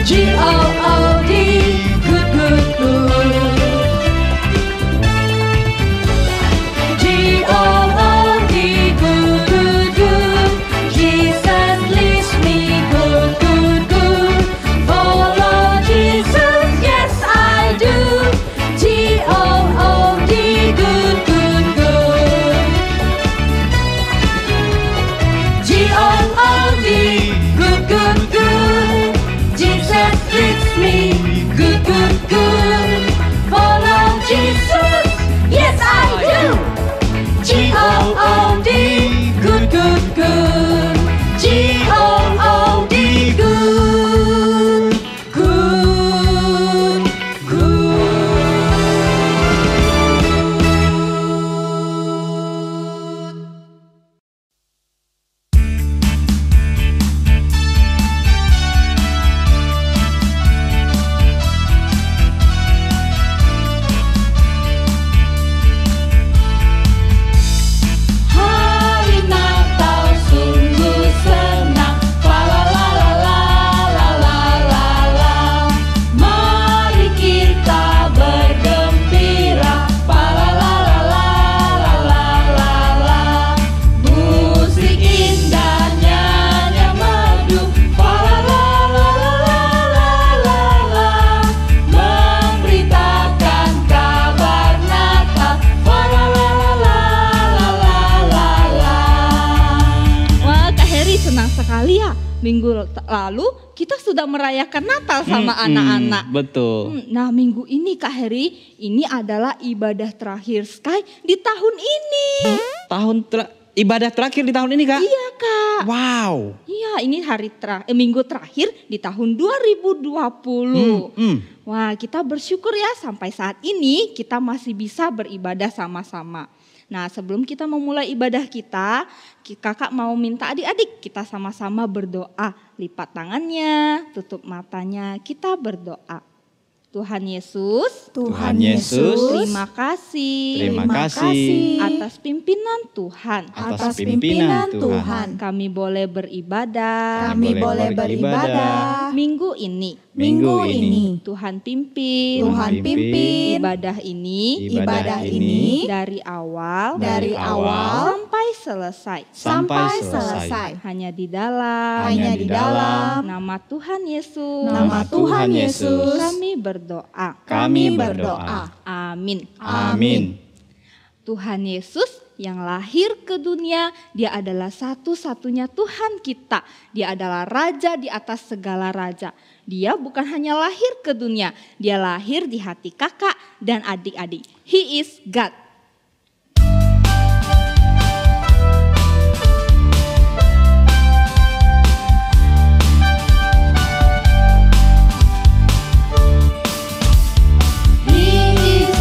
G-O-O-D, good, good, good. G-O-O-D, good, good, good. Jesus leads me good, good, good. Follow Jesus, yes I do. G-O-O-D, good, good, good. G-O-O-D, good, good, good. Jesus leads me good, good, good. Follow Jesus, yes I do. G-O-O-D, good, good, good. G-O-O-D, good, good, good. Hari Natal sungguh senang, fa la la la la la la la la. Mari kita bergembira, fa la la la la la la la. Musik indah nyanyi merdu, fa la la la la la la la. Memberitakan kabar Natal, fa la la la la la la. Wah, Kak Heri senang sekali ya. Minggu lalu kita sudah merayakan Natal sama anak-anak. Betul. Nah, minggu ini Kak Heri, ini adalah ibadah terakhir Sky di tahun ini. Ibadah terakhir di tahun ini, Kak? Iya, Kak. Wow. Iya, ini minggu terakhir di tahun 2020. Wah, kita bersyukur ya sampai saat ini kita masih bisa beribadah sama-sama. Nah, sebelum kita memulai ibadah kita, kakak mau minta adik-adik kita sama-sama berdoa. Lipat tangannya, tutup matanya, kita berdoa. Tuhan Yesus, Tuhan Yesus, terima kasih terima kasih atas pimpinan Tuhan. atas pimpinan Tuhan. Kami boleh beribadah Kami boleh beribadah minggu ini. minggu ini. Tuhan pimpin Tuhan pimpin ibadah ini ibadah ini dari awal dari awal sampai selesai. sampai selesai. Hanya di dalam nama Tuhan Yesus. Nama Tuhan Yesus. Kami berdoa. Kami berdoa. Amin. Amin. Tuhan Yesus yang lahir ke dunia, Dia adalah satu-satunya Tuhan kita. Dia adalah Raja di atas segala raja. Dia bukan hanya lahir ke dunia, Dia lahir di hati kakak dan adik-adik. He is God. He is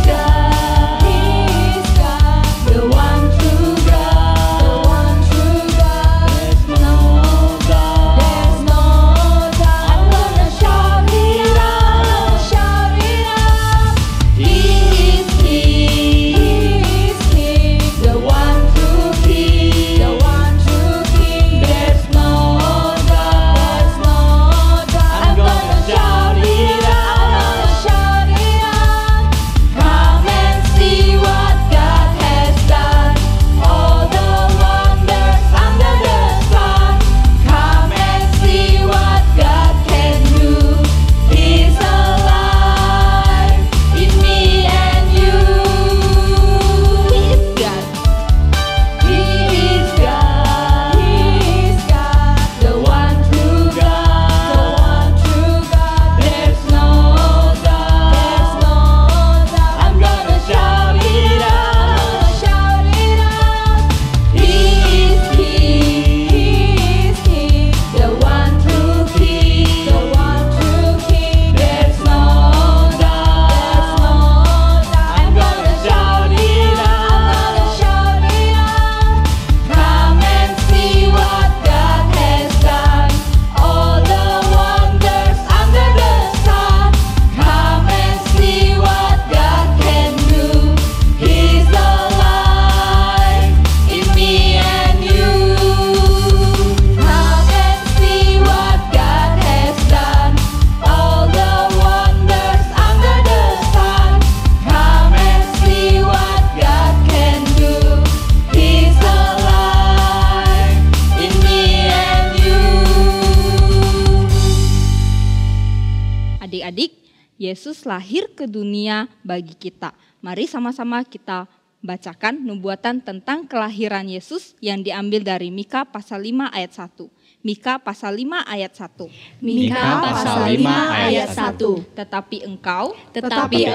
Adik-adik, Yesus lahir ke dunia bagi kita. Mari sama-sama kita bacakan nubuatan tentang kelahiran Yesus yang diambil dari Mika pasal 5 ayat 1. Mika pasal 5 ayat 1. Mika pasal 5 ayat 1. Tetapi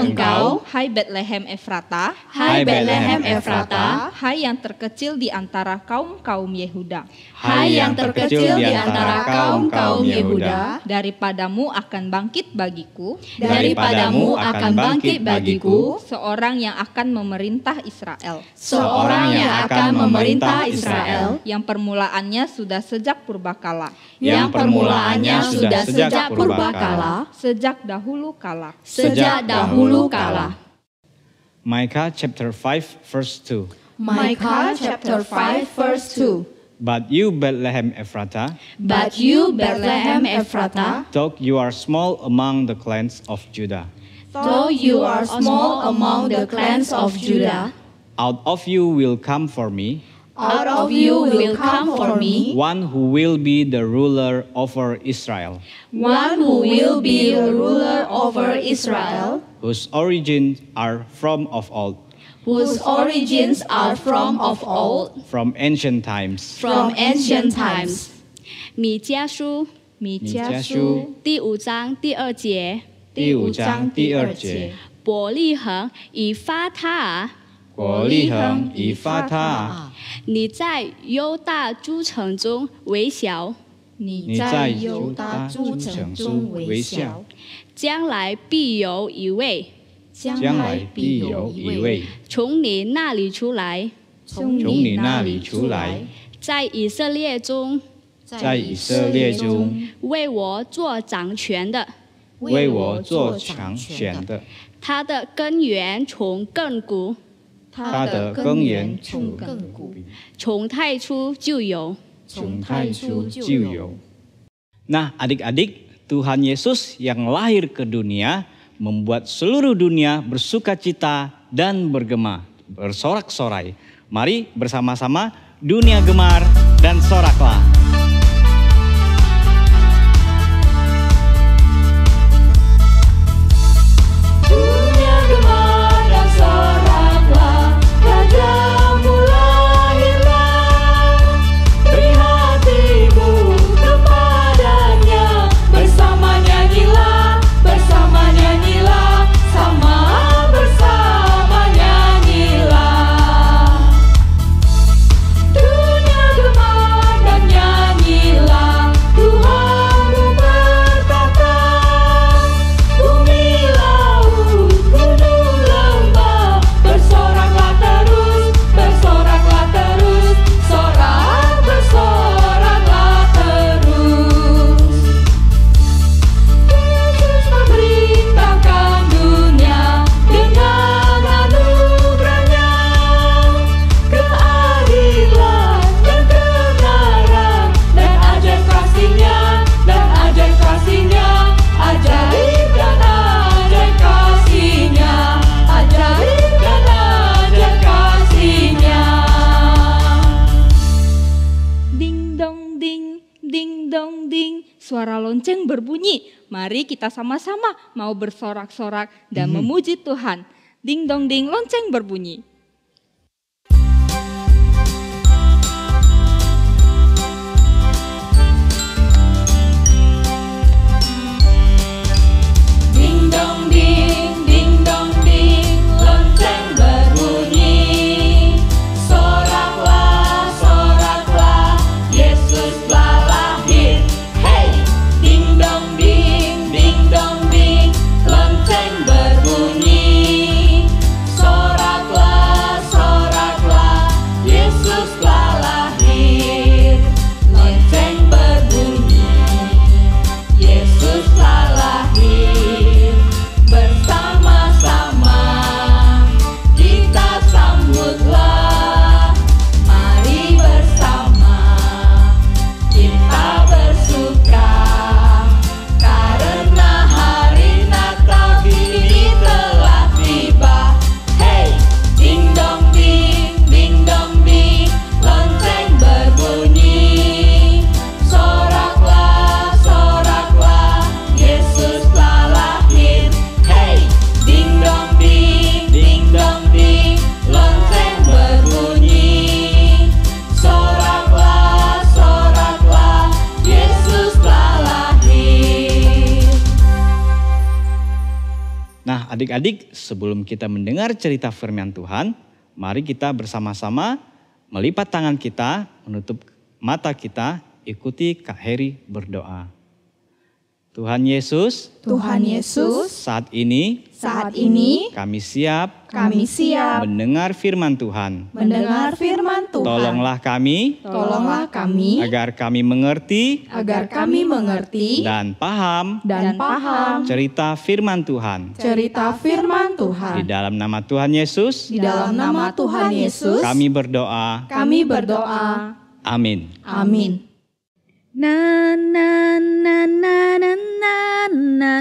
engkau, hai Betlehem Efrata, Hai Betlehem Efrata, hai yang terkecil di antara kaum-kaum Yehuda, hai yang terkecil di antara kaum-kaum Yehuda, daripadamu akan bangkit bagiku seorang yang akan memerintah Israel, seorang yang akan memerintah Israel, yang permulaannya sudah sejak purbakala, sejak dahulu kala. Micah chapter 5 verse 2. Micah chapter 5 verse 2. But you Bethlehem Ephratah, though you are small among the clans of Judah, out of you will come for me one who will be the ruler over Israel, whose origins are from of old, from ancient times. 米迦书米迦书第5章第2节，第5章第2节，伯利恒以法他，伯利恒以法他，你在犹大诸城中为小，你在犹大诸城中为小，将来必有一位从你那里出来，在以色列中为我做掌权的，他的根源从亘古，从太初就有。 Nah, adik-adik, Tuhan Yesus yang lahir ke dunia membuat seluruh dunia bersukacita dan bergema, bersorak-sorai. Mari bersama-sama dunia gemar dan soraklah. Dunia gemar dan soraklah, Rajamu lahirlah. Beri hatimu kepadanya, bersama nyanyilah, sama bersama nyanyilah. Dunia gemar dan nyanyilah, Tuhanmu berkata. Bumi laut, gunung lembah, bersoraklah terus, bersoraklah terus, bersoraklah terus. Yesus memerintahkan dunia dengan anugerahnya, keadilan dan kebenaran, dan ajaib kasih-Nya, ajaib dan ajaib kasih-Nya, ajaib dan ajaib kasih-Nya. Ding dong ding, ding dong ding, suara lonceng berbunyi. Mari kita sama-sama mau bersorak-sorak dan memuji Tuhan. Ding dong ding, lonceng berbunyi. Ding dong ding, lonceng berbunyi. Soraklah, soraklah, Yesus telah lahir. Hey! Ding dong ding, lonceng berbunyi. Soraklah, adik-adik, sebelum kita mendengar cerita firman Tuhan, mari kita bersama-sama melipat tangan kita, menutup mata kita, ikuti Kak Heri berdoa. Tuhan Yesus, saat ini kami siap mendengar firman Tuhan. Tolonglah kami agar kami mengerti dan paham cerita firman Tuhan. Di dalam nama Tuhan Yesus, kami berdoa. Amin. Na na na na na na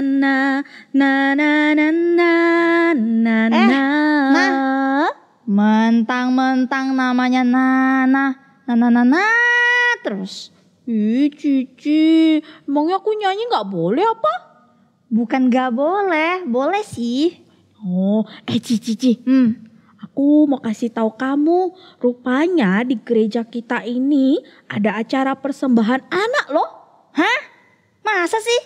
na na na na na na na na. Mentang-mentang namanya Nana, na terus. Cici, emangnya aku nyanyi nggak boleh apa? Bukan nggak boleh, boleh sih. Oh, Cici. Aku mau kasih tahu kamu, rupanya di gereja kita ini ada acara persembahan anak loh. Hah? Masa sih?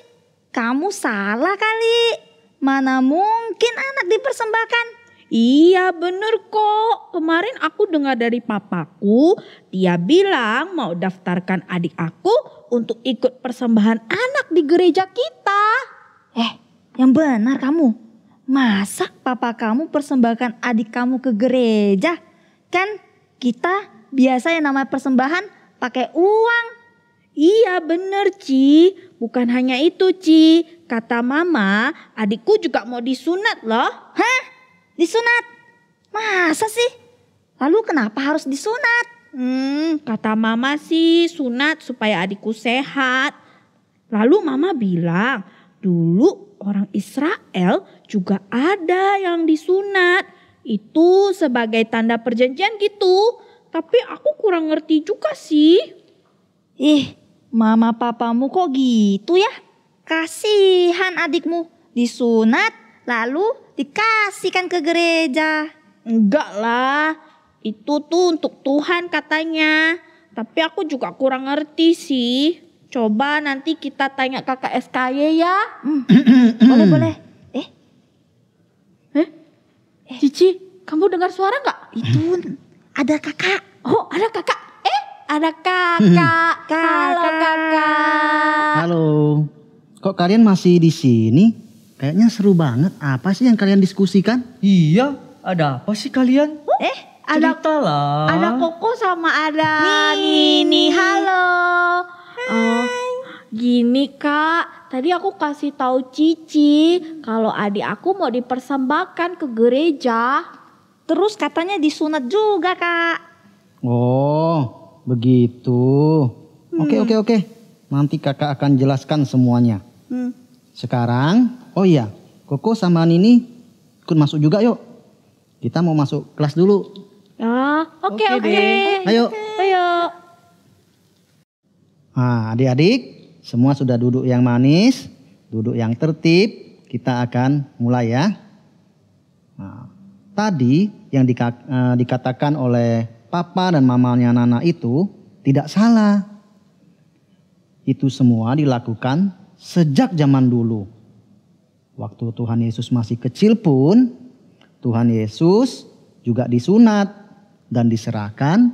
Kamu salah kali. Mana mungkin anak dipersembahkan? Iya bener kok. Kemarin aku dengar dari papaku, dia bilang mau daftarkan adik aku untuk ikut persembahan anak di gereja kita. Yang benar kamu. Masa papa kamu persembahkan adik kamu ke gereja? Kan kita biasa yang namanya persembahan pakai uang. Iya bener Ci, bukan hanya itu Ci. Kata mama, adikku juga mau disunat loh. Hah? Disunat? Masa sih? Lalu kenapa harus disunat? Kata mama sih sunat supaya adikku sehat. Lalu mama bilang, dulu orang Israel juga ada yang disunat. Itu sebagai tanda perjanjian gitu. Tapi aku kurang ngerti juga sih. Mama papamu kok gitu ya? Kasihan adikmu disunat lalu dikasihkan ke gereja. Enggak lah, itu tuh untuk Tuhan katanya. Tapi aku juga kurang ngerti sih. Coba nanti kita tanya kakak SKY ya. Boleh. Cici, kamu dengar suara gak? Itu ada kakak. Oh ada kakak. Ada kakak. Halo kakak. Halo. Kok kalian masih di sini? Kayaknya seru banget. Apa sih yang kalian diskusikan? Iya, ada apa sih kalian? Ceritalah. Ada Koko sama ada Nini. Halo. Gini kak, tadi aku kasih tahu Cici kalau adik aku mau dipersembahkan ke gereja. Terus katanya disunat juga kak. Oh, begitu. Oke. Nanti kakak akan jelaskan semuanya. Sekarang, Koko sama Nini ikut masuk juga yuk. Kita mau masuk kelas dulu. Oke. Ayo. Nah, adik-adik semua sudah duduk yang manis, duduk yang tertib. Kita akan mulai ya. Nah, tadi yang dikatakan oleh papa dan mamanya Nana itu tidak salah. Itu semua dilakukan sejak zaman dulu. Waktu Tuhan Yesus masih kecil pun, Tuhan Yesus juga disunat dan diserahkan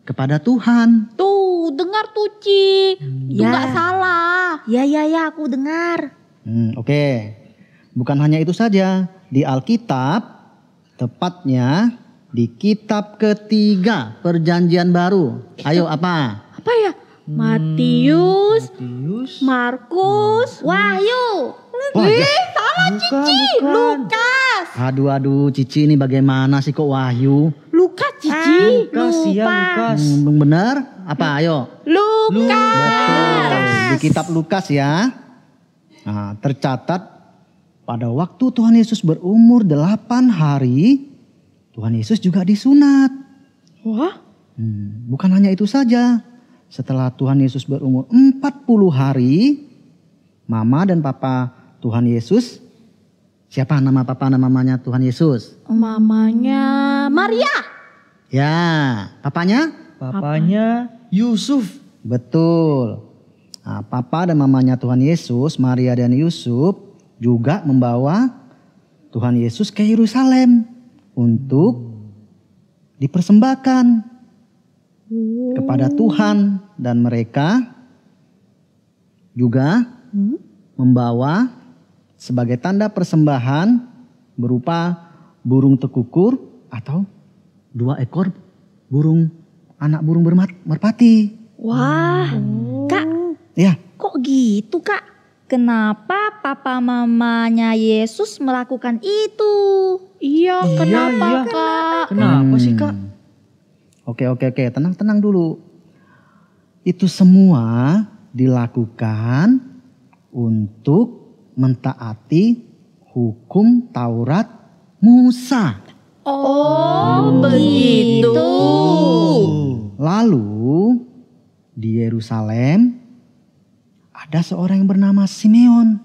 kepada Tuhan. Tuh, dengar tuh Ci. Itu gak salah. Ya, aku dengar. Oke. Bukan hanya itu saja. Di Alkitab, tepatnya di kitab ketiga Perjanjian Baru. Ayo apa? Apa ya? Matius, Markus, Wahyu. Salah Cici. Lukas. Aduh, Cici ini bagaimana sih kok Wahyu? Lukas Cici. Lukas. Benar? Apa? Ayo. Lukas. Di kitab Lukas ya. Nah, tercatat pada waktu Tuhan Yesus berumur 8 hari, Tuhan Yesus juga disunat. Wah. Bukan hanya itu saja. Setelah Tuhan Yesus berumur 40 hari, mama dan papa Tuhan Yesus, siapa nama papa dan mamanya Tuhan Yesus? Mamanya Maria. Ya, papanya? Papanya Yusuf. Betul. Nah, papa dan mamanya Tuhan Yesus, Maria dan Yusuf juga membawa Tuhan Yesus ke Yerusalem untuk dipersembahkan kepada Tuhan, dan mereka juga membawa sebagai tanda persembahan berupa burung tekukur atau 2 ekor anak burung merpati. Wah, Kak, Ya, kok gitu Kak? Kenapa papa mamanya Yesus melakukan itu? Iya, kenapa iya. Kak? Kenapa sih Kak? Oke, tenang dulu. Itu semua dilakukan untuk mentaati hukum Taurat Musa. Oh, begitu. Lalu di Yerusalem ada seorang yang bernama Simeon.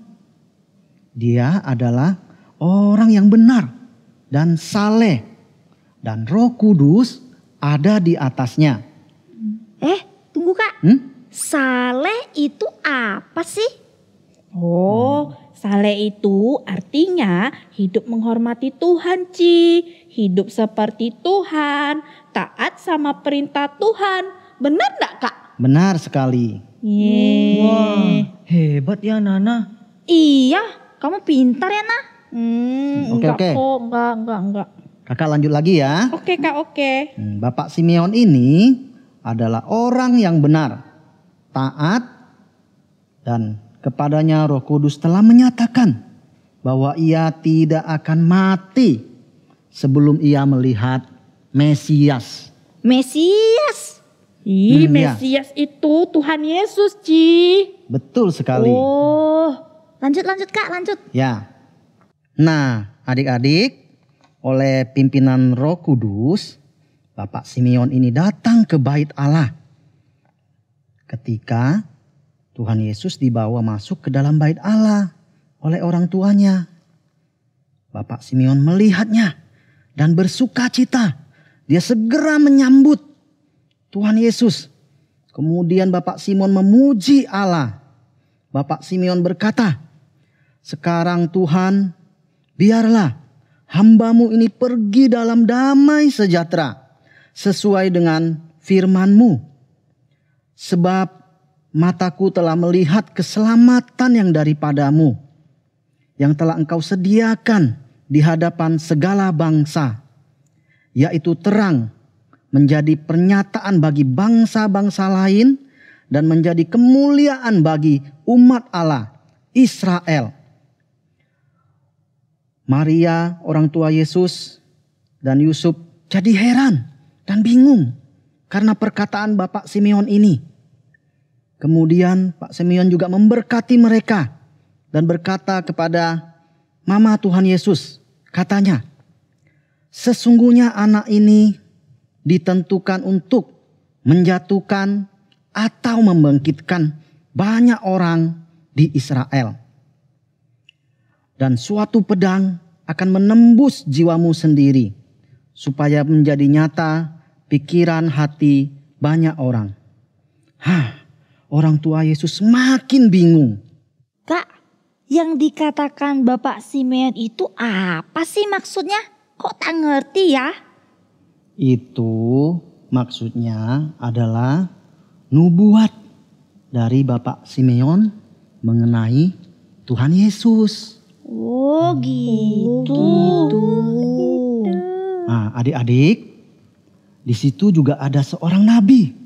Dia adalah orang yang benar dan saleh, dan Roh Kudus ada di atasnya. Tunggu Kak. Saleh itu apa sih? Oh, saleh itu artinya hidup menghormati Tuhan, Ci. Hidup seperti Tuhan, taat sama perintah Tuhan. Benar enggak, Kak? Benar sekali. Wah, hebat ya Nana. Iya, kamu pintar ya Nah. Enggak Oke. kok, enggak. Kakak lanjut lagi ya. Oke, Kak, oke. Bapak Simeon ini adalah orang yang benar, taat, dan kepadanya Roh Kudus telah menyatakan bahwa ia tidak akan mati sebelum ia melihat Mesias. Mesias. Ih, Ya. Mesias itu Tuhan Yesus, Ci. Betul sekali. Oh, lanjut Kak, lanjut. Ya. Nah, adik-adik, oleh pimpinan Roh Kudus, Bapak Simeon ini datang ke bait Allah. Ketika Tuhan Yesus dibawa masuk ke dalam bait Allah oleh orang tuanya, Bapak Simeon melihatnya dan bersuka cita. Dia segera menyambut Tuhan Yesus. Kemudian Bapak Simeon memuji Allah. Bapak Simeon berkata, "Sekarang Tuhan, biarlah hamba-Mu ini pergi dalam damai sejahtera sesuai dengan firman-Mu. Sebab mataku telah melihat keselamatan yang daripada-Mu, yang telah Engkau sediakan di hadapan segala bangsa, yaitu terang menjadi pernyataan bagi bangsa-bangsa lain dan menjadi kemuliaan bagi umat Allah Israel." Maria, orang tua Yesus, dan Yusuf jadi heran dan bingung karena perkataan Bapak Simeon ini. Kemudian Pak Simeon juga memberkati mereka dan berkata kepada Mama Tuhan Yesus, katanya, "Sesungguhnya anak ini ditentukan untuk menjatuhkan atau membangkitkan banyak orang di Israel. Dan suatu pedang akan menembus jiwamu sendiri, supaya menjadi nyata pikiran hati banyak orang." Orang tua Yesus makin bingung. Kak, yang dikatakan Bapak Simeon itu apa sih maksudnya? Kok tak ngerti ya? Itu maksudnya adalah nubuat dari Bapak Simeon mengenai Tuhan Yesus. Oh gitu. Nah, adik-adik, di situ juga ada seorang nabi.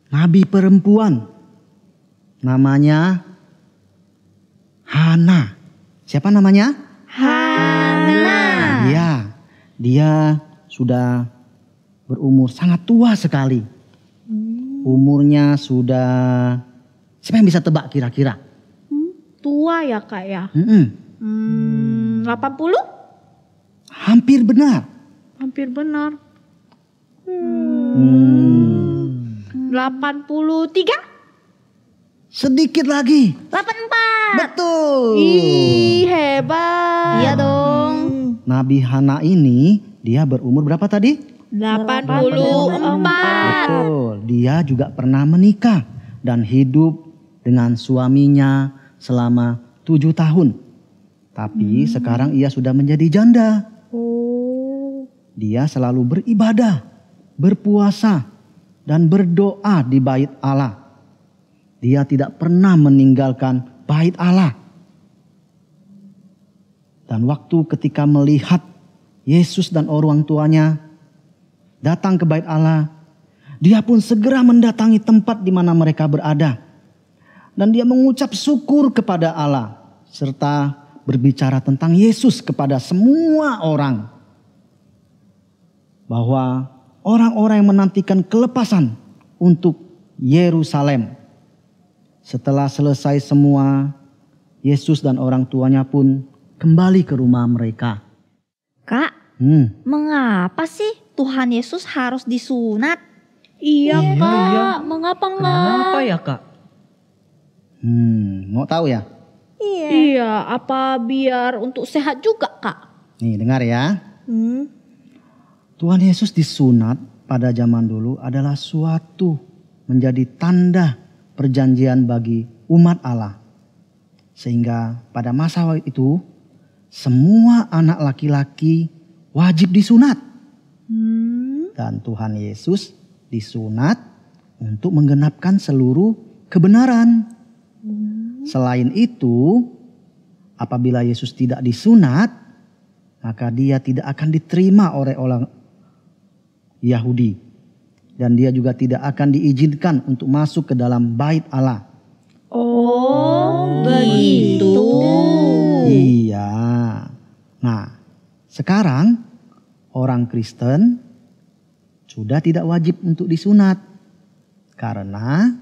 Nabi perempuan. Namanya Hana. Siapa namanya? Hana. Ya, dia sudah berumur sangat tua sekali. Umurnya sudah, siapa yang bisa tebak kira-kira? Tua ya, Kak ya? 80? Hampir benar. Hampir benar. 83? Sedikit lagi. 84. Betul. Ih, hebat. Iya dong. Nabi Hana ini dia berumur berapa tadi? 84. Betul. Dia juga pernah menikah dan hidup dengan suaminya selama 7 tahun. Tapi sekarang ia sudah menjadi janda. Dia selalu beribadah, berpuasa, dan berdoa di bait Allah. Dia tidak pernah meninggalkan bait Allah. Dan waktu ketika melihat Yesus dan orang tuanya datang ke bait Allah, dia pun segera mendatangi tempat di mana mereka berada. Dan dia mengucap syukur kepada Allah, serta berbicara tentang Yesus kepada semua orang. Bahwa orang-orang yang menantikan kelepasan untuk Yerusalem. Setelah selesai semua, Yesus dan orang tuanya pun kembali ke rumah mereka. Kak, mengapa sih Tuhan Yesus harus disunat? Iya, Kak. iya. Mengapa enggak? Kenapa ya Kak? Mau tahu ya? Iya, apa biar untuk sehat juga, Kak? Nih dengar ya. Tuhan Yesus disunat pada zaman dulu adalah suatu menjadi tanda perjanjian bagi umat Allah. Sehingga pada masa itu semua anak laki-laki wajib disunat. Dan Tuhan Yesus disunat untuk menggenapkan seluruh kebenaran. Selain itu, apabila Yesus tidak disunat, maka dia tidak akan diterima oleh orang Yahudi. Dan dia juga tidak akan diizinkan untuk masuk ke dalam bait Allah. Oh, begitu. Iya. Nah, sekarang orang Kristen sudah tidak wajib untuk disunat. Karena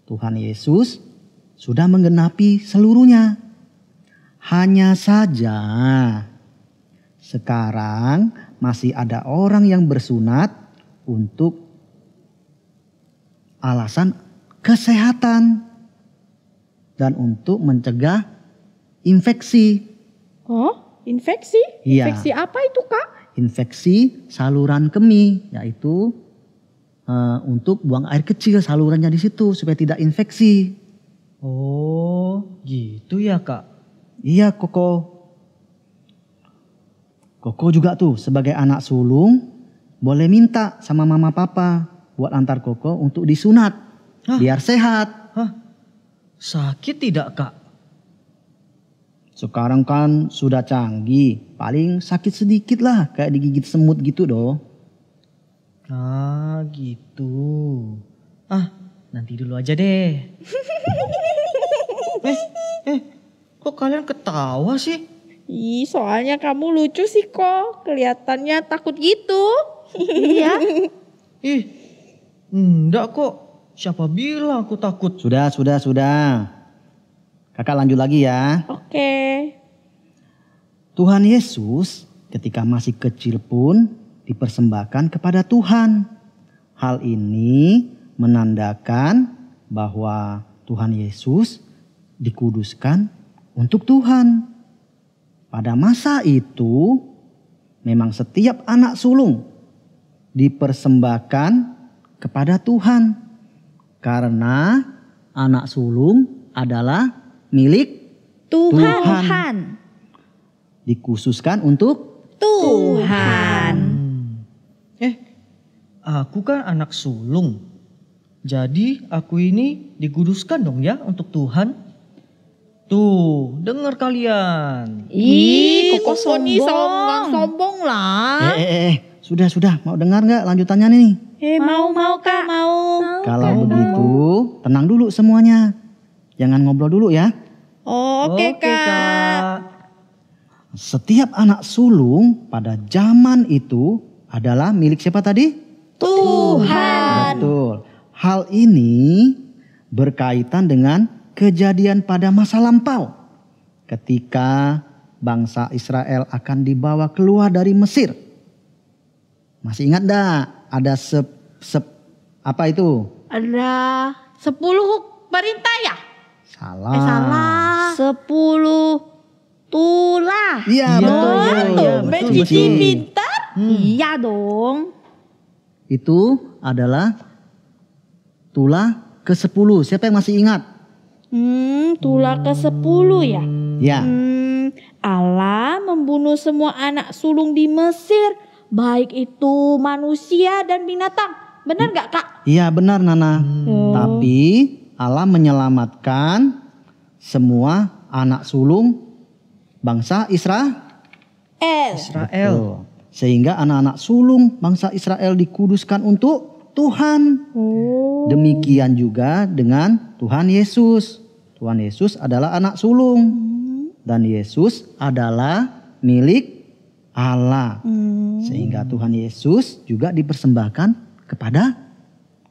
Tuhan Yesus sudah menggenapi seluruhnya. Hanya saja sekarang masih ada orang yang bersunat untuk alasan kesehatan dan untuk mencegah infeksi. Oh, infeksi? Iya. Infeksi apa itu, Kak? Infeksi saluran kemih, yaitu untuk buang air kecil salurannya di situ supaya tidak infeksi. Oh, gitu ya Kak. Iya, Koko. Koko juga tuh sebagai anak sulung boleh minta sama mama papa buat antar Koko untuk disunat. Biar sehat. Sakit tidak Kak? Sekarang kan sudah canggih. Paling sakit sedikit lah. Kayak digigit semut gitu doh. Ah gitu. Nanti dulu aja deh. Kok kalian ketawa sih? Ih, soalnya kamu lucu sih kok. Kelihatannya takut gitu. Iya. Ih, enggak kok. Siapa bilang aku takut? Sudah. Kakak lanjut lagi ya. Oke. Tuhan Yesus ketika masih kecil pun dipersembahkan kepada Tuhan. Hal ini menandakan bahwa Tuhan Yesus dikuduskan untuk Tuhan. Pada masa itu memang setiap anak sulung dipersembahkan kepada Tuhan. Karena anak sulung adalah milik Tuhan. Dikhususkan untuk Tuhan. Aku kan anak sulung. Jadi aku ini dikuduskan dong ya untuk Tuhan. Tuh, dengar kalian. Ih, kok Sony sombong lah. Sudah. Mau dengar nggak lanjutannya nih? Mau Kak, mau. Kalau begitu, tenang dulu semuanya. Jangan ngobrol dulu ya. Oke, Kak. Setiap anak sulung pada zaman itu adalah milik siapa tadi? Tuhan. Betul. Hal ini berkaitan dengan kejadian pada masa lampau. Ketika bangsa Israel akan dibawa keluar dari Mesir. Masih ingat enggak? Ada apa itu? Ada 10 perintah ya? Salah. 10 tulah. Iya, Tumben Cici pintar. Iya dong. Itu adalah tulah ke-10. Siapa yang masih ingat? Tulah ke-10 ya? Ya. Allah membunuh semua anak sulung di Mesir, baik itu manusia dan binatang. Benar gak Kak? Iya benar Nana. Tapi Allah menyelamatkan semua anak sulung bangsa Israel. Betul. Sehingga anak-anak sulung bangsa Israel dikuduskan untuk Tuhan. Demikian juga dengan Tuhan Yesus. Tuhan Yesus adalah anak sulung. Dan Yesus adalah milik Allah. Sehingga Tuhan Yesus juga dipersembahkan kepada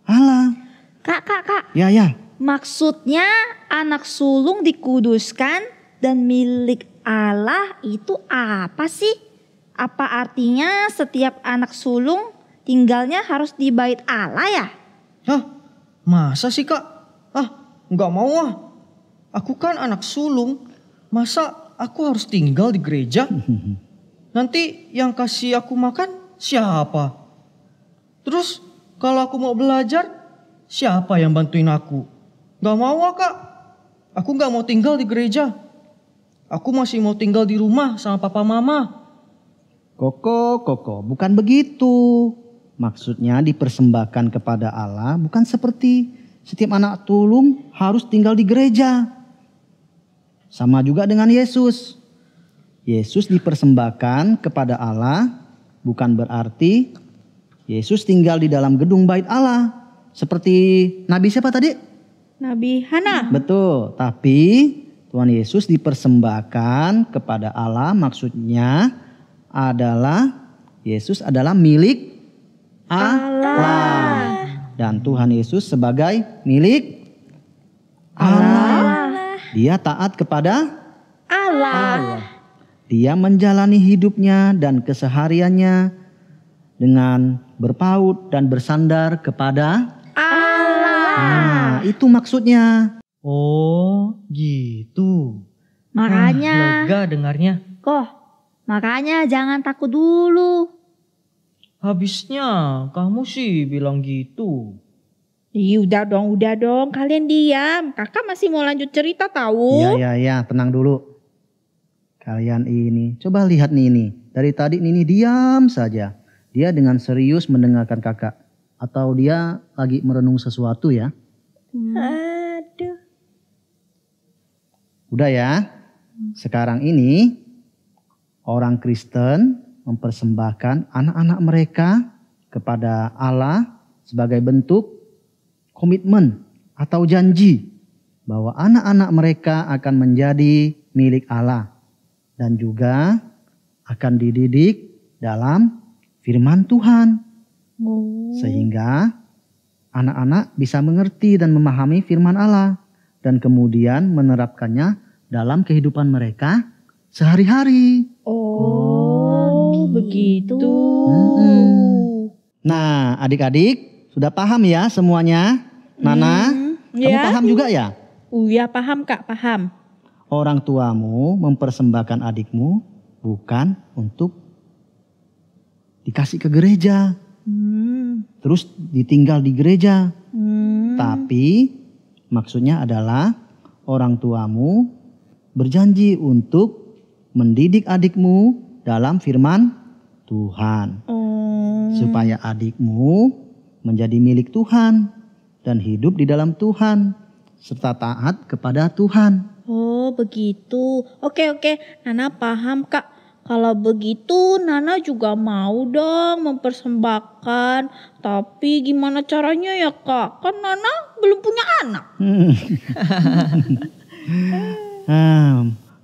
Allah. Kak. Ya. Maksudnya anak sulung dikuduskan dan milik Allah itu apa sih? Apa artinya setiap anak sulung tinggalnya harus di bait Allah ya? Hah? Masa sih Kak? Nggak mau ah. Aku kan anak sulung. Masa aku harus tinggal di gereja? Nanti yang kasih aku makan siapa? Terus kalau aku mau belajar, siapa yang bantuin aku? Gak mau ah Kak. Aku gak mau tinggal di gereja. Aku masih mau tinggal di rumah sama papa mama. Koko, bukan begitu. Maksudnya dipersembahkan kepada Allah bukan seperti setiap anak sulung harus tinggal di gereja. Sama juga dengan Yesus. Yesus dipersembahkan kepada Allah bukan berarti Yesus tinggal di dalam gedung bait Allah. Seperti Nabi siapa tadi? Nabi Hana. Betul, tapi Tuhan Yesus dipersembahkan kepada Allah maksudnya adalah Yesus adalah milik Allah. Dan Tuhan Yesus sebagai milik Allah. Dia taat kepada Allah. Dia menjalani hidupnya dan kesehariannya dengan berpaut dan bersandar kepada Allah. Nah, itu maksudnya. Oh, gitu. Makanya. Lega dengarnya. Makanya jangan takut dulu. Habisnya kamu sih bilang gitu. Udah dong. Kalian diam. Kakak masih mau lanjut cerita tahu. Iya, tenang dulu. Kalian ini, coba lihat Nini. Dari tadi Nini diam saja. Dia dengan serius mendengarkan kakak. Atau dia lagi merenung sesuatu ya. Aduh. Udah ya. Sekarang ini orang Kristen mempersembahkan anak-anak mereka kepada Allah sebagai bentuk komitmen atau janji bahwa anak-anak mereka akan menjadi milik Allah dan juga akan dididik dalam firman Tuhan. Sehingga anak-anak bisa mengerti dan memahami firman Allah dan kemudian menerapkannya dalam kehidupan mereka sehari-hari. Oh, begitu. Nah, adik-adik sudah paham ya semuanya? Nana, kamu paham juga ya? Iya, paham Kak, paham. Orang tuamu mempersembahkan adikmu bukan untuk dikasih ke gereja. Terus ditinggal di gereja. Tapi maksudnya adalah orang tuamu berjanji untuk mendidik adikmu dalam firman Tuhan. Supaya adikmu menjadi milik Tuhan dan hidup di dalam Tuhan serta taat kepada Tuhan. Oh begitu. Oke. Nana paham Kak. Kalau begitu Nana juga mau dong mempersembahkan. Tapi gimana caranya ya Kak? Kan Nana belum punya anak.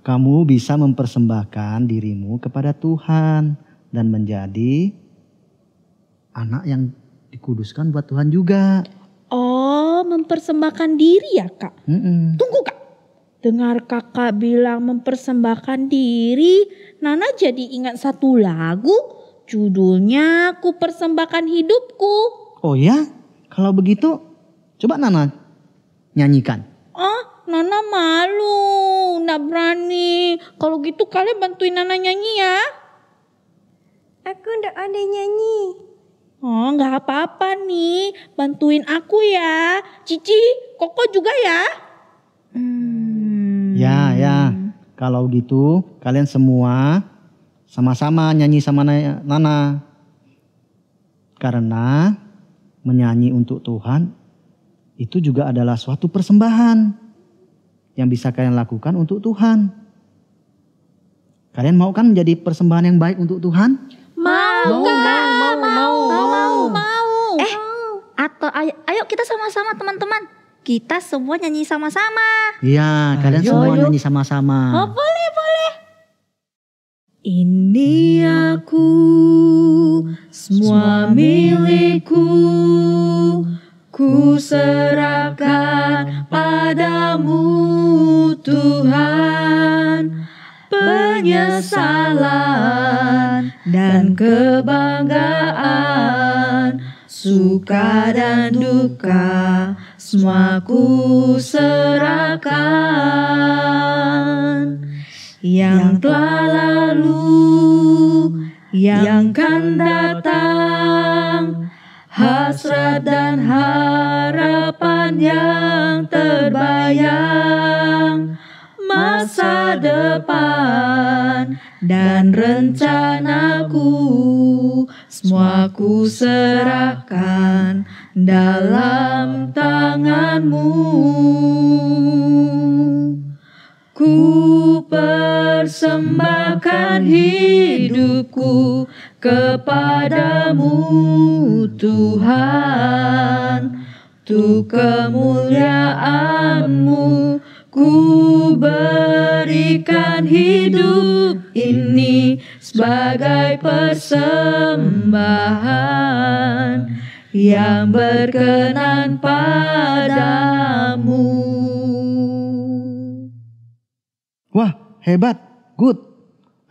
Kamu bisa mempersembahkan dirimu kepada Tuhan dan menjadi anak yang dikuduskan buat Tuhan juga. Oh, mempersembahkan diri ya Kak? Tunggu Kak. Dengar kakak bilang mempersembahkan diri, Nana jadi ingat satu lagu. Judulnya Ku Persembahkan Hidupku. Oh ya? Kalau begitu coba Nana nyanyikan. Nana malu, nggak berani. Kalau gitu kalian bantuin Nana nyanyi ya. Aku nggak ada nyanyi. Oh, nggak apa-apa nih. Bantuin aku ya. Cici, Koko juga ya. Ya. kalau gitu kalian semua sama-sama nyanyi sama Nana. Karena menyanyi untuk Tuhan itu juga adalah suatu persembahan yang bisa kalian lakukan untuk Tuhan. Kalian mau kan menjadi persembahan yang baik untuk Tuhan? Mau. Atau ayo kita sama-sama teman-teman. Kita semua nyanyi sama-sama. Iya, kalian semua nyanyi sama-sama. Oh, boleh. Ini aku, semua milikku, ku serahkan padamu Tuhan. Penyesalan dan kebanggaan, suka dan duka, semua ku serahkan. Yang telah lalu, yang akan datang, hasrat dan harapan yang terbayang, masa depan dan rencanaku, semua ku serahkan dalam tanganmu. Ku persembahkan hidupku kepadamu Tuhan, untuk kemuliaan-Mu ku berikan hidup ini sebagai persembahan yang berkenan padamu. Wah, hebat, good.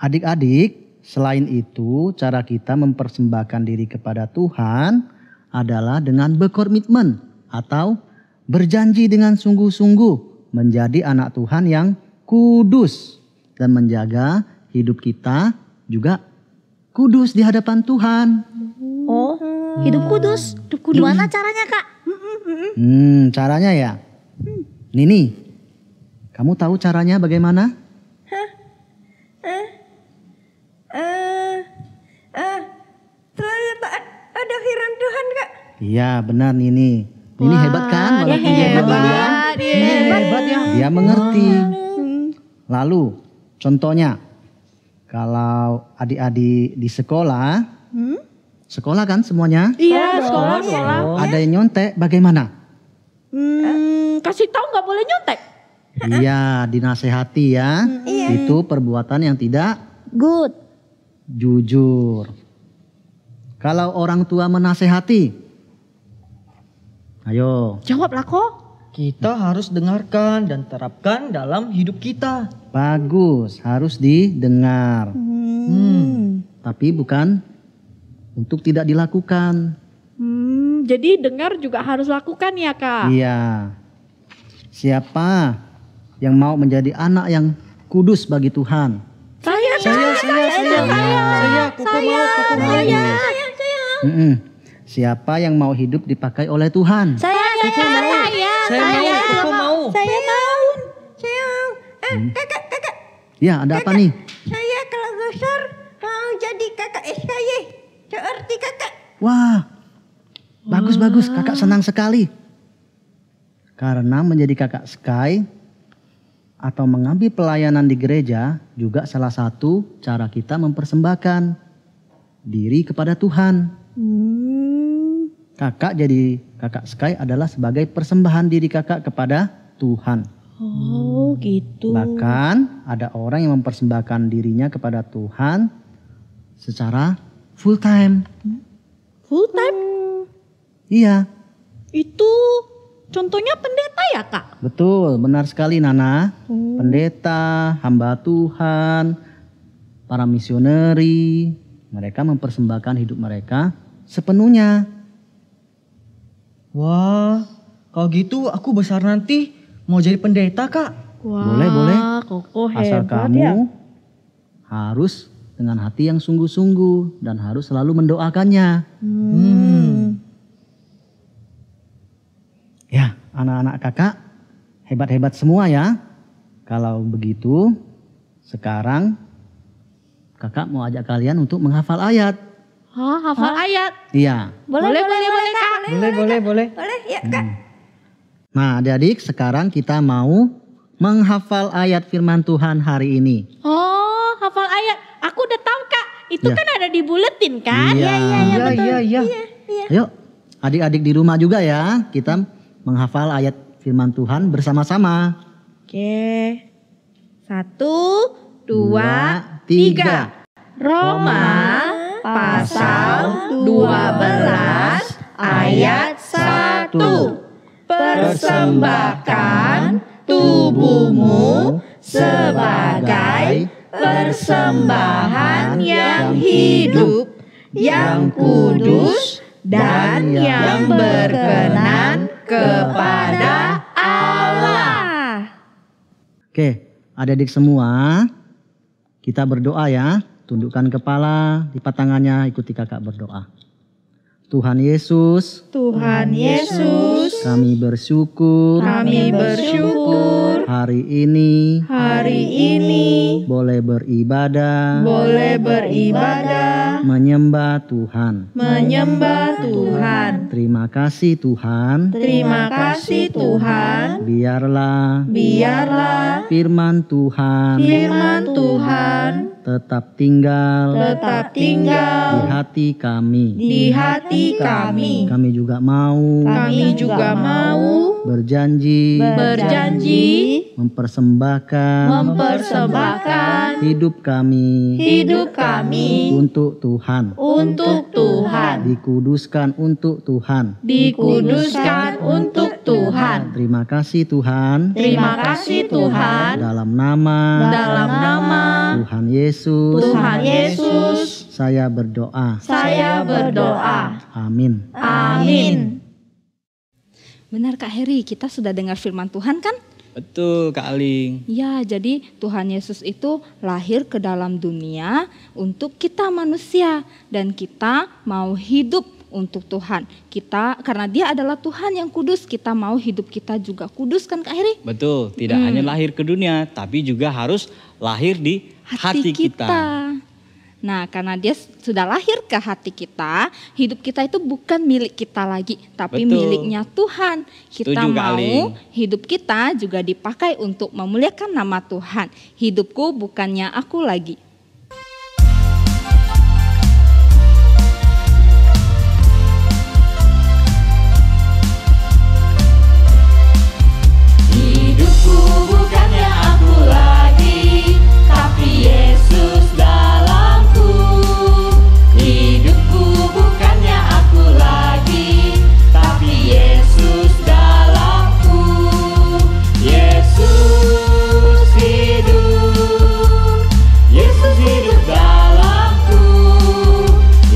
Adik-adik, selain itu cara kita mempersembahkan diri kepada Tuhan adalah dengan berkomitmen atau berjanji dengan sungguh-sungguh menjadi anak Tuhan yang kudus dan menjaga hidup kita juga kudus di hadapan Tuhan. Oh, hidup kudus. Gimana caranya, Kak? Caranya ya. Nini, kamu tahu caranya bagaimana? Selalu taat ada firman Tuhan, Kak. Iya, benar Nini. Nini hebat kan? Walaupun dia hebat ya. Dia mengerti. Lalu, contohnya, kalau adik-adik di sekolah, sekolah kan semuanya? Iya, sekolah. Ada yang nyontek, bagaimana? Kasih tahu nggak boleh nyontek. Iya, dinasehati ya. Itu perbuatan yang tidak Good. jujur. Kalau orang tua menasehati, ayo. Jawablah kok. Kita harus dengarkan dan terapkan dalam hidup kita. Bagus, harus didengar. Tapi bukan untuk tidak dilakukan. Jadi dengar juga harus lakukan ya, Kak. Iya. Siapa yang mau menjadi anak yang kudus bagi Tuhan? Saya, Kuku mau. Siapa yang mau hidup dipakai oleh Tuhan? Saya mau. Kakak. Ya, ada apa nih? Saya kalau besar mau jadi kakak SKY. Seperti kakak. Wah, bagus. Kakak senang sekali. Karena menjadi kakak Sky atau mengambil pelayanan di gereja juga salah satu cara kita mempersembahkan diri kepada Tuhan. Kakak jadi kakak Sky adalah sebagai persembahan diri kakak kepada Tuhan. Oh, gitu. Bahkan ada orang yang mempersembahkan dirinya kepada Tuhan secara full time. Full time? Iya. Itu contohnya pendeta ya, Kak? Betul, benar sekali Nana. Pendeta, hamba Tuhan, para misioneri, mereka mempersembahkan hidup mereka sepenuhnya. Wah, kalau gitu aku besar nanti mau jadi pendeta, Kak. Wah, Boleh. Koko Asal hebat kamu ya. harus dengan hati yang sungguh-sungguh dan harus selalu mendoakannya. Ya, anak-anak kakak hebat-hebat semua ya. Kalau begitu, sekarang kakak mau ajak kalian untuk menghafal ayat. Oh, hafal ayat. Iya. Boleh, Kak. Boleh. Boleh ya Kak. Nah adik-adik sekarang kita mau menghafal ayat firman Tuhan hari ini. Oh, hafal ayat. Aku udah tahu, Kak. Itu Ya. kan ada di buletin kan? Iya. Iya. Ayo adik-adik di rumah juga ya, kita menghafal ayat firman Tuhan bersama-sama. Oke. 1, 2, 3. Roma pasal 12 ayat 1. Persembahkan tubuhmu sebagai persembahan yang hidup, yang kudus, dan yang berkenan kepada Allah. Oke, adik-adik semua, kita berdoa ya. Tundukkan kepala, lipat tangannya, ikuti kakak berdoa. Tuhan Yesus, kami bersyukur hari ini boleh beribadah, menyembah Tuhan. Terima kasih Tuhan. Biarlah firman Tuhan tetap tinggal di hati kami. Kami juga mau berjanji mempersembahkan hidup kami untuk Tuhan. Dikuduskan untuk Tuhan. Terima kasih Tuhan. Dalam nama Tuhan Yesus. Saya berdoa. Amin. Benar Kak Heri, kita sudah dengar firman Tuhan kan? Betul Kak Aling. Ya, jadi Tuhan Yesus itu lahir ke dalam dunia untuk kita manusia. Dan kita mau hidup untuk Tuhan. Kita, karena dia adalah Tuhan yang kudus, kita mau hidup kita juga kudus kan Kak Heri? Betul, tidak hanya lahir ke dunia, tapi juga harus lahir di hati kita. Nah, karena dia sudah lahir ke hati kita, hidup kita itu bukan milik kita lagi, tapi Betul. miliknya Tuhan. Kita Setuju, Kak mau Aling. hidup kita juga dipakai untuk memuliakan nama Tuhan. Hidupku bukannya aku lagi. Hidupku bukannya aku lagi, tapi Yesus dalamku. Hidupku bukannya aku lagi, tapi Yesus dalamku. Yesus hidup, Yesus hidup dalamku.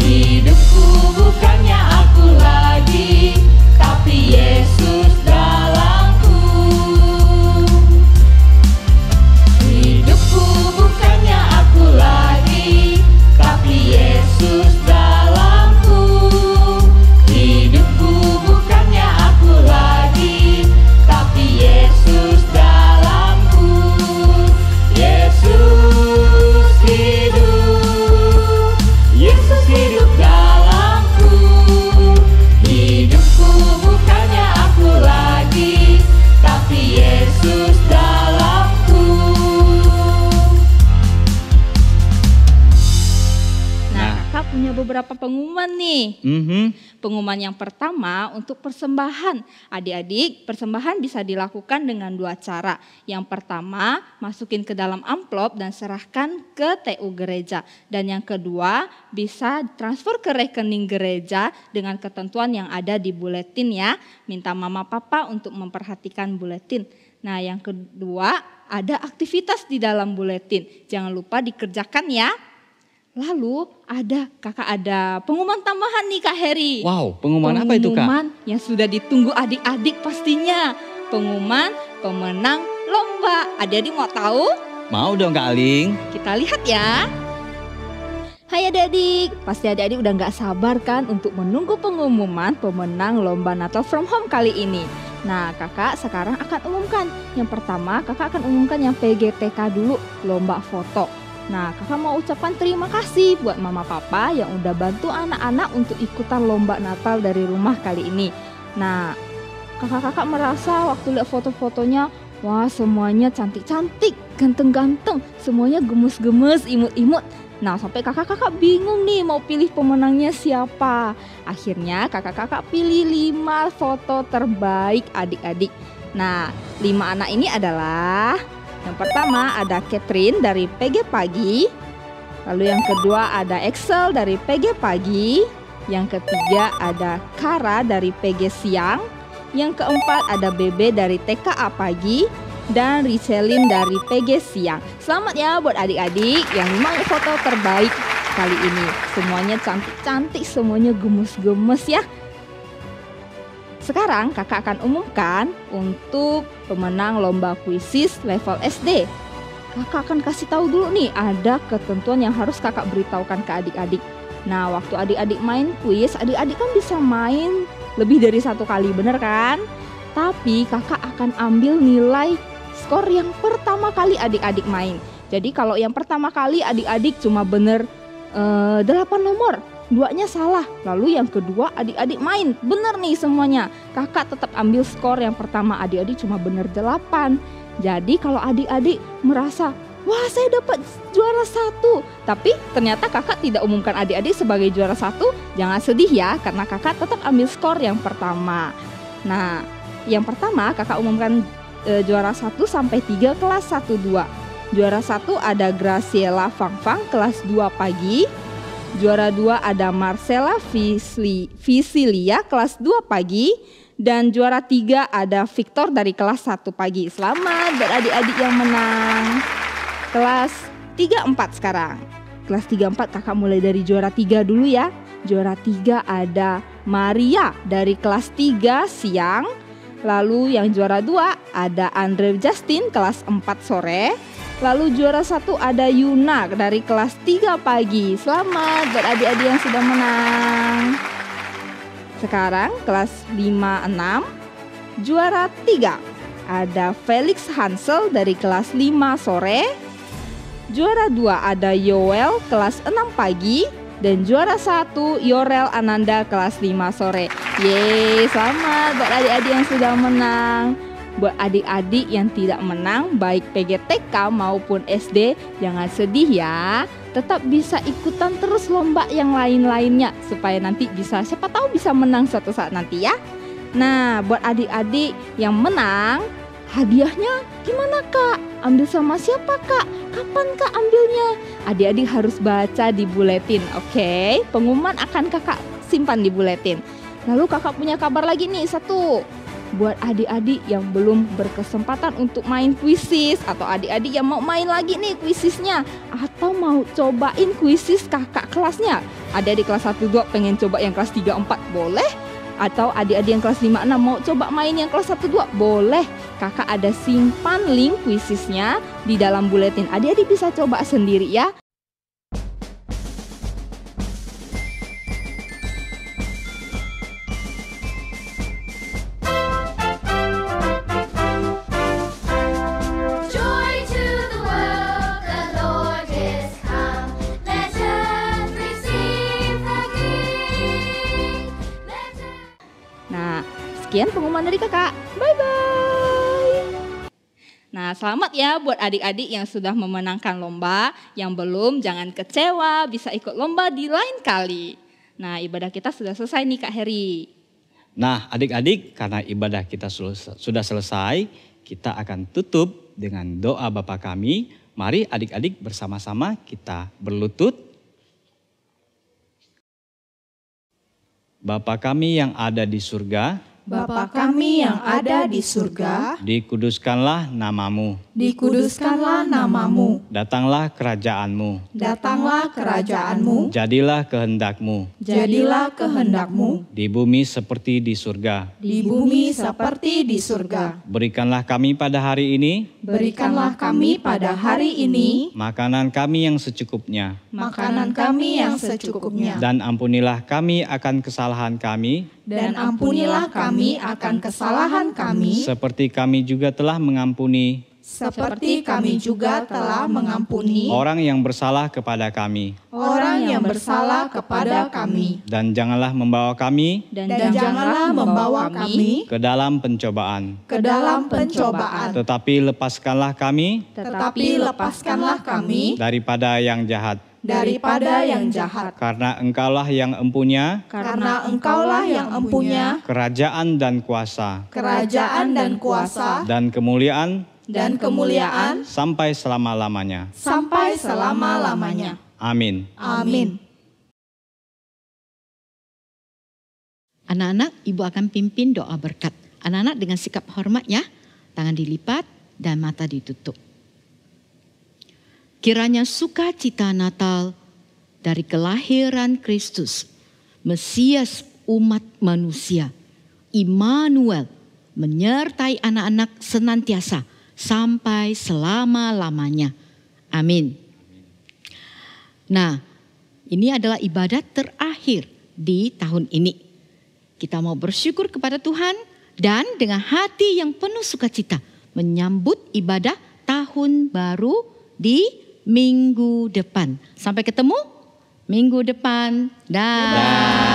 Hidupku bukannya aku lagi, tapi Yesus dalamku. Hidupku bukannya aku lagi, tapi Yesus dalamku. Hidupku bukannya aku lagi, tapi Yesus dalamku. Yesus hidup, Yesus hidup dalamku. Hidupku bukannya aku lagi, tapi Yesus dalamku. Nah, Kakak punya beberapa pengumuman nih. Mhm. Pengumuman yang pertama untuk persembahan. Adik-adik, persembahan bisa dilakukan dengan dua cara. Yang pertama, masukin ke dalam amplop dan serahkan ke TU gereja. Dan yang kedua, bisa transfer ke rekening gereja dengan ketentuan yang ada di buletin ya. Minta mama papa untuk memperhatikan buletin. Nah, yang kedua, ada aktivitas di dalam buletin. Jangan lupa dikerjakan ya. Lalu kakak ada pengumuman tambahan nih Kak Heri. Wow, pengumuman apa itu Kak? Pengumuman yang sudah ditunggu adik-adik pastinya. Pengumuman pemenang lomba. Adik-adik mau tahu? Mau dong Kak Aling. Kita lihat ya. Hai adik-adik, pasti adik-adik udah gak sabar kan untuk menunggu pengumuman pemenang lomba Natal from Home kali ini. Nah, kakak sekarang akan umumkan. Yang pertama, kakak akan umumkan yang PGTK dulu, lomba foto. Nah, kakak mau ucapkan terima kasih buat mama papa yang udah bantu anak-anak untuk ikutan lomba Natal dari rumah kali ini. Nah, kakak-kakak merasa waktu lihat foto-fotonya, wah semuanya cantik-cantik, ganteng-ganteng, semuanya gemes-gemes, imut-imut. Nah, sampai kakak-kakak bingung nih mau pilih pemenangnya siapa. Akhirnya kakak-kakak pilih 5 foto terbaik adik-adik. Nah, 5 anak ini adalah, yang pertama ada Catherine dari PG Pagi. Lalu yang kedua ada Excel dari PG Pagi. Yang ketiga ada Kara dari PG Siang. Yang keempat ada Bebe dari TKA Pagi. Dan Richelin dari PG Siang. Selamat ya buat adik-adik yang 5 foto terbaik kali ini. Semuanya cantik-cantik, semuanya gemes-gemes ya. Sekarang kakak akan umumkan untuk pemenang lomba kuisis level SD. Kakak akan kasih tahu dulu nih, ada ketentuan yang harus kakak beritahukan ke adik-adik. Nah, waktu adik-adik main kuis, adik-adik kan bisa main lebih dari 1 kali, bener kan? Tapi kakak akan ambil nilai skor yang pertama kali adik-adik main. Jadi kalau yang pertama kali adik-adik cuma bener 8 nomor, 2-nya salah. Lalu yang kedua adik-adik main, bener nih semuanya. Kakak tetap ambil skor yang pertama, adik-adik cuma bener 8. Jadi kalau adik-adik merasa, wah saya dapat juara 1, tapi ternyata kakak tidak umumkan adik-adik sebagai juara 1, jangan sedih ya, karena kakak tetap ambil skor yang pertama. Nah, yang pertama kakak umumkan juara 1 sampai 3 kelas 1-2. Juara 1 ada Graciela Fangfang kelas 2 pagi. Juara 2 ada Marcella Visilia kelas 2 pagi. Dan juara 3 ada Victor dari kelas 1 pagi. Selamat buat adik-adik yang menang. Kelas 3-4 sekarang. Kelas 3-4 kakak mulai dari juara 3 dulu ya. Juara 3 ada Maria dari kelas 3 siang. Lalu yang juara 2 ada Andre Justin kelas 4 sore. Lalu juara 1 ada Yuna dari kelas 3 pagi. Selamat buat adik-adik yang sudah menang. Sekarang kelas 5-6. Juara 3 ada Felix Hansel dari kelas 5 sore. Juara 2 ada Yoel kelas 6 pagi. Dan juara 1 Yorel Ananda kelas 5 sore. Yeay, selamat buat adik-adik yang sudah menang. Buat adik-adik yang tidak menang, baik PGTK maupun SD, jangan sedih ya. Tetap bisa ikutan terus lomba yang lain-lainnya, supaya nanti bisa, siapa tahu bisa menang suatu saat nanti ya. Nah, buat adik-adik yang menang, hadiahnya gimana kak? Ambil sama siapa kak? Kapan kak ambilnya? Adik-adik harus baca di buletin, oke? Pengumuman akan kakak simpan di buletin. Lalu kakak punya kabar lagi nih, satu. Buat adik-adik yang belum berkesempatan untuk main kuisis, atau adik-adik yang mau main lagi nih kuisisnya, atau mau cobain kuisis kakak kelasnya. Adik-adik kelas 1-2 pengen coba yang kelas 3-4 boleh. Atau adik-adik yang kelas 5-6 mau coba main yang kelas 1-2 boleh. Kakak ada simpan link kuisisnya di dalam buletin. Adik-adik bisa coba sendiri ya. Sekian pengumuman dari kakak. Bye-bye. Nah, selamat ya buat adik-adik yang sudah memenangkan lomba. Yang belum, jangan kecewa, bisa ikut lomba di lain kali. Nah, ibadah kita sudah selesai nih Kak Heri. Nah, adik-adik, karena ibadah kita sudah selesai, kita akan tutup dengan doa Bapa kami. Mari adik-adik bersama-sama kita berlutut. Bapa kami yang ada di surga, Bapa kami yang ada di surga, dikuduskanlah namamu. dikuduskanlah namamu, Datanglah kerajaanmu. datanglah kerajaanmu, Jadilah kehendakmu. jadilah kehendakmu, Di bumi seperti di surga. di bumi seperti di surga. Berikanlah kami pada hari ini Berikanlah kami pada hari ini makanan kami yang secukupnya. makanan kami yang secukupnya, Dan ampunilah kami akan kesalahan kami, dan ampunilah kami kami akan kesalahan kami, seperti kami juga telah mengampuni seperti kami juga telah mengampuni orang yang bersalah kepada kami. orang yang bersalah kepada kami. Dan janganlah membawa kami Dan janganlah membawa kami ke dalam pencobaan, ke dalam pencobaan, tetapi lepaskanlah kami tetapi lepaskanlah kami daripada yang jahat. daripada yang jahat. Karena Engkaulah yang empunya Karena Engkaulah yang empunya kerajaan dan kuasa kerajaan dan kuasa dan kemuliaan dan kemuliaan sampai selama-lamanya. sampai selama-lamanya. Amin. Amin. Anak-anak, Ibu akan pimpin doa berkat. Anak-anak dengan sikap hormat ya, tangan dilipat dan mata ditutup. Kiranya sukacita Natal dari kelahiran Kristus, Mesias umat manusia, Immanuel, menyertai anak-anak senantiasa sampai selama-lamanya. Amin. Nah, ini adalah ibadat terakhir di tahun ini. Kita mau bersyukur kepada Tuhan dan dengan hati yang penuh sukacita menyambut ibadah tahun baru di minggu depan. Sampai ketemu minggu depan. Dah.